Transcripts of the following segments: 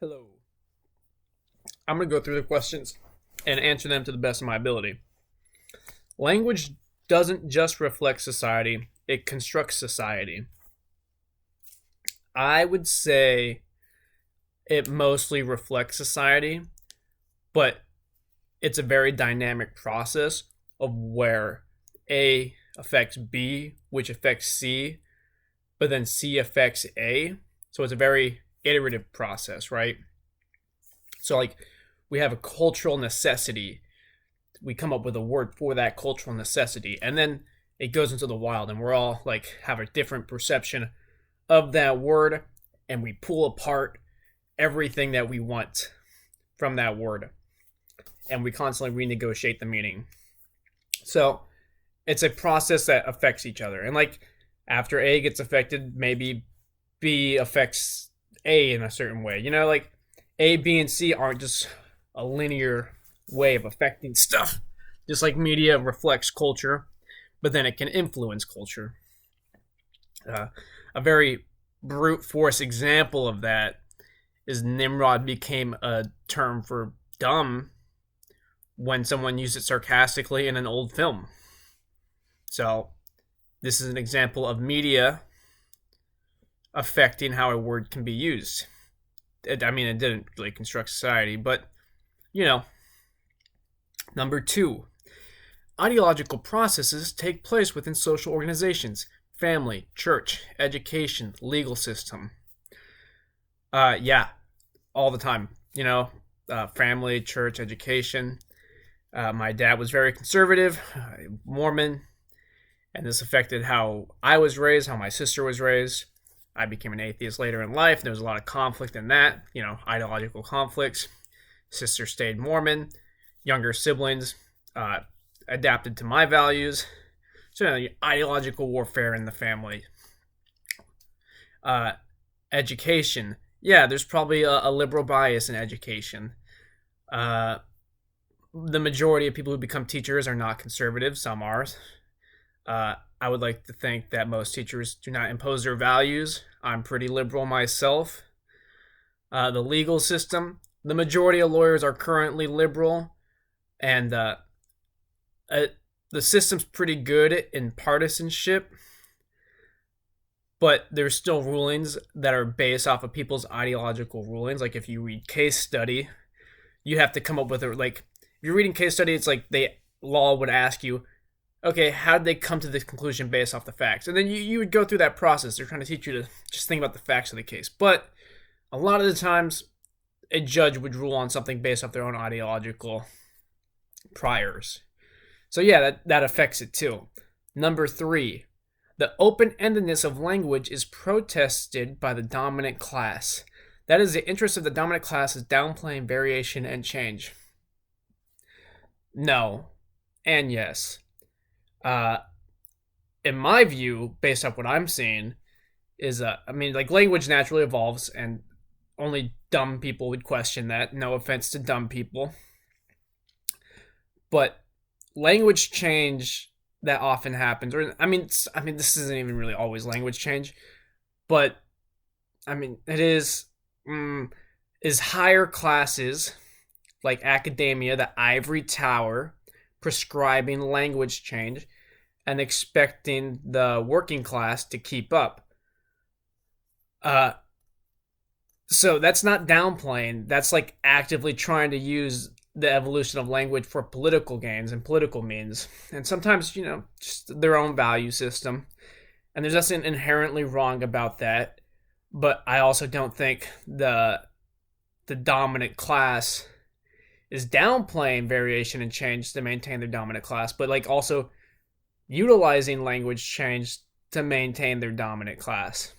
Hello. I'm going to go through the questions and answer them to the best of my ability. Language doesn't just reflect society, it constructs society. I would say it mostly reflects society, but it's a very dynamic process of where A affects B, which affects C, but then C affects A. So it's a very iterative process, right? So, like, we have a cultural necessity. We come up with a word for that cultural necessity, and then it goes into the wild, and we're all like have a different perception of that word, and we pull apart everything that we want from that word, and we constantly renegotiate the meaning. So, it's a process that affects each other, and like after A gets affected, maybe B affects A in a certain way. Like A, B, and C aren't just a linear way of affecting stuff. Just like media reflects culture, but then it can influence culture. A very brute force example of that is Nimrod became a term for dumb when someone used it sarcastically in an old film. So, this is an example of media affecting how a word can be used. It didn't really construct society, but, Number 2, ideological processes take place within social organizations, family, church, education, legal system. Yeah, all the time. Family, church, education. My dad was very conservative, Mormon, and this affected how I was raised, how my sister was raised. I became an atheist later in life. There was a lot of conflict in that, ideological conflicts. Sister stayed Mormon. Younger siblings adapted to my values. So, ideological warfare in the family. Education. Yeah, there's probably a liberal bias in education. The majority of people who become teachers are not conservative. Some are. I would like to think that most teachers do not impose their values. I'm pretty liberal myself. The legal system. The majority of lawyers are currently liberal. And the system's pretty good in partisanship, but there's still rulings that are based off of people's ideological rulings. Like if you read case study, you have to come up with if you're reading case study, it's like law would ask you, okay, how did they come to this conclusion based off the facts? And then you would go through that process. They're trying to teach you to just think about the facts of the case. But a lot of the times, a judge would rule on something based off their own ideological priors. So yeah, that affects it too. Number 3, the open-endedness of language is protested by the dominant class. That is, the interest of the dominant class is downplaying variation and change. No, and yes. In my view, based off what I'm seeing, is language naturally evolves, and only dumb people would question that. No offense to dumb people. But language change that often happens, this isn't even really always language change, but it is higher classes like academia, the ivory tower, prescribing language change and expecting the working class to keep up. So that's not downplaying. That's like actively trying to use the evolution of language for political gains and political means. And sometimes, just their own value system. And there's nothing inherently wrong about that. But I also don't think the dominant class is downplaying variation and change to maintain their dominant class, but also utilizing language change to maintain their dominant class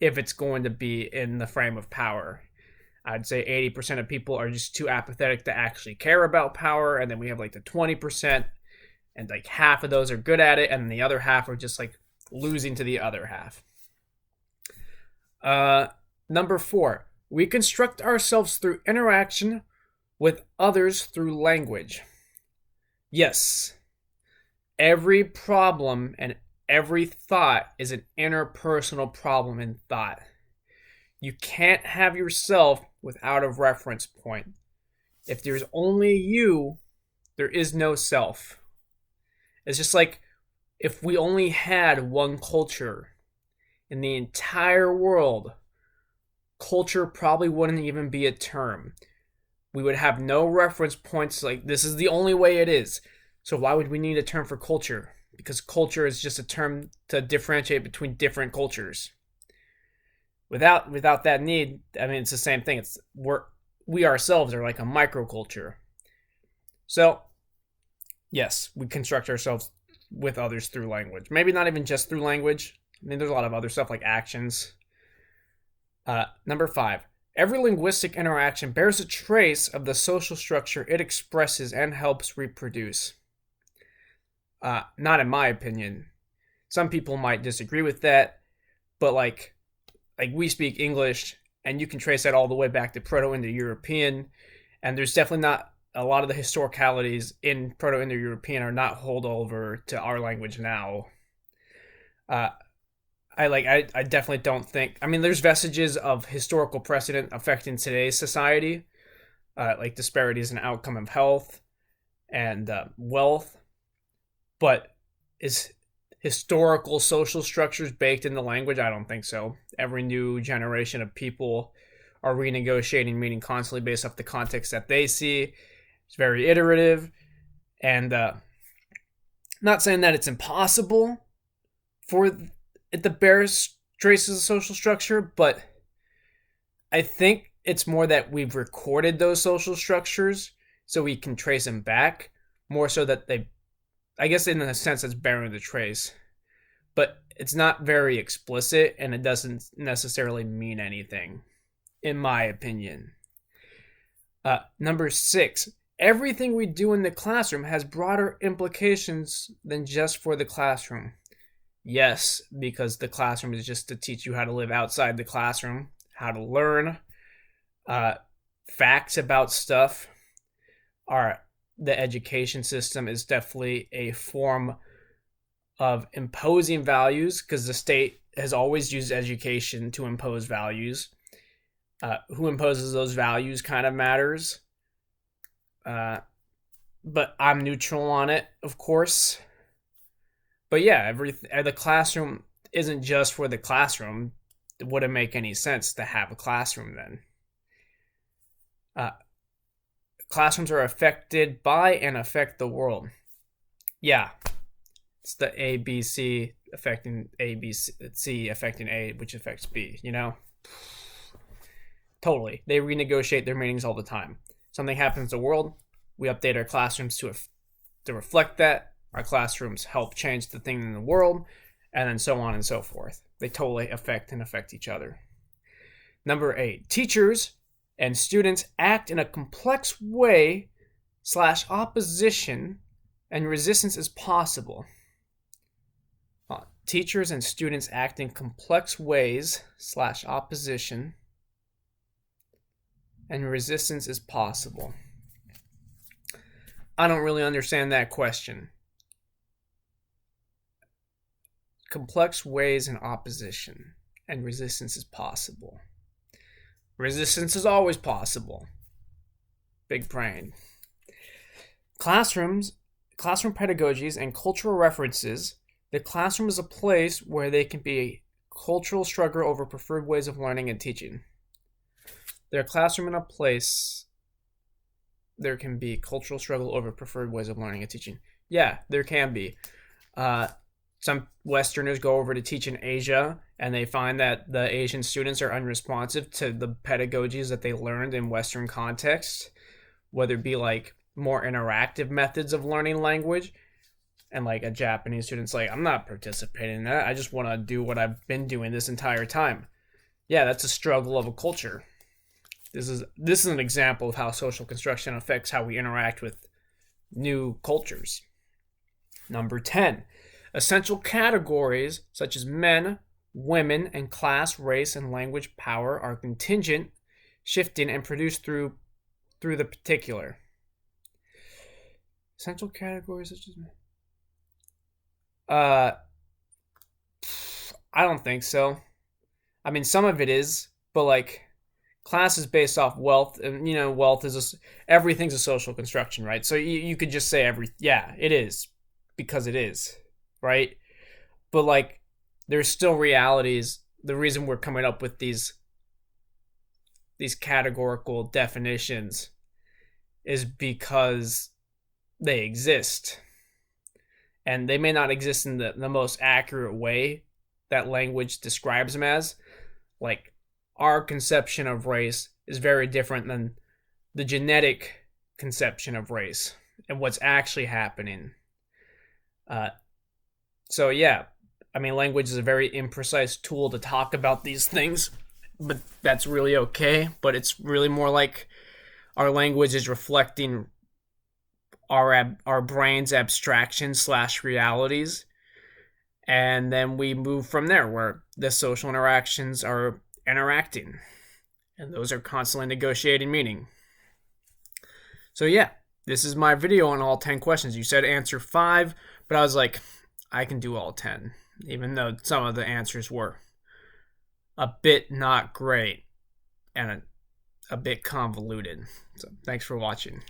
if it's going to be in the frame of power. I'd say 80% of people are just too apathetic to actually care about power, and then we have the 20%, and half of those are good at it, and the other half are just losing to the other half. Number 4, we construct ourselves through interaction with others through language. Yes, every problem and every thought is an interpersonal problem in thought. You can't have yourself without a reference point. If there's only you, there is no self. It's just like if we only had one culture in the entire world, culture probably wouldn't even be a term. We would have no reference points, like this is the only way it is. So why would we need a term for culture? Because culture is just a term to differentiate between different cultures. Without that need, I mean, it's the same thing. We ourselves are like a microculture. So yes, we construct ourselves with others through language. Maybe not even just through language. I mean, there's a lot of other stuff like actions. Number 5. Every linguistic interaction bears a trace of the social structure it expresses and helps reproduce. Not in my opinion. Some people might disagree with that, but like we speak English, and you can trace that all the way back to Proto-Indo-European, and there's definitely not a lot of the historicalities in Proto-Indo-European are not holdover to our language now. I definitely don't think. I mean, there's vestiges of historical precedent affecting today's society, like disparities in outcome of health and wealth. But is historical social structures baked in the language? I don't think so. Every new generation of people are renegotiating meaning constantly based off the context that they see. It's very iterative, and not saying that it's impossible for it to bear traces of social structure, but I think it's more that we've recorded those social structures so we can trace them back, more so that they, I guess in a sense it's bearing the trace, but it's not very explicit and it doesn't necessarily mean anything, in my opinion. Number 6, everything we do in the classroom has broader implications than just for the classroom. Yes, because the classroom is just to teach you how to live outside the classroom, how to learn facts about stuff. The education system is definitely a form of imposing values, because the state has always used education to impose values. Who imposes those values kind of matters. But I'm neutral on it, of course. But yeah, the classroom isn't just for the classroom. It wouldn't make any sense to have a classroom then. Classrooms are affected by and affect the world. Yeah, it's the A, B, C affecting A, B, C affecting A, which affects B, you know? Totally. They renegotiate their meanings all the time. Something happens in the world, we update our classrooms to reflect that. Our classrooms help change the thing in the world, and then so on and so forth. They totally affect each other. Number 8, teachers and students act in a complex way / opposition, and resistance is possible. Teachers and students act in complex ways / opposition, and resistance is possible. I don't really understand that question. Complex ways in opposition, and resistance is possible. Resistance is always possible. Big brain. Classroom pedagogies and cultural references. The classroom is a place where there can be a cultural struggle over preferred ways of learning and teaching. Their classroom in a place, there can be cultural struggle over preferred ways of learning and teaching. Yeah, there can be. Some Westerners go over to teach in Asia, and they find that the Asian students are unresponsive to the pedagogies that they learned in Western context, whether it be like more interactive methods of learning language, and like a Japanese student's like, I'm not participating in that. I just want to do what I've been doing this entire time. Yeah, that's a struggle of a culture. This is an example of how social construction affects how we interact with new cultures. Number 10. Essential categories such as men, women, and class, race, and language power are contingent, shifting, and produced through the particular. Essential categories such as men. I don't think so. I mean, some of it is. but like class is based off wealth, and wealth is everything's a social construction, right? So you could just say yeah, it is, because it is, right? But like there's still realities. The reason we're coming up with these categorical definitions is because they exist, and they may not exist in the most accurate way that language describes them as. Like, our conception of race is very different than the genetic conception of race and what's actually happening. So yeah, I mean, language is a very imprecise tool to talk about these things, but that's really okay. But it's really more like our language is reflecting our brain's abstractions / realities, and then we move from there, where the social interactions are interacting, and those are constantly negotiating meaning. So yeah, this is my video on all 10 questions. You said answer 5, but I was like, I can do all 10, even though some of the answers were a bit not great and a bit convoluted. So thanks for watching.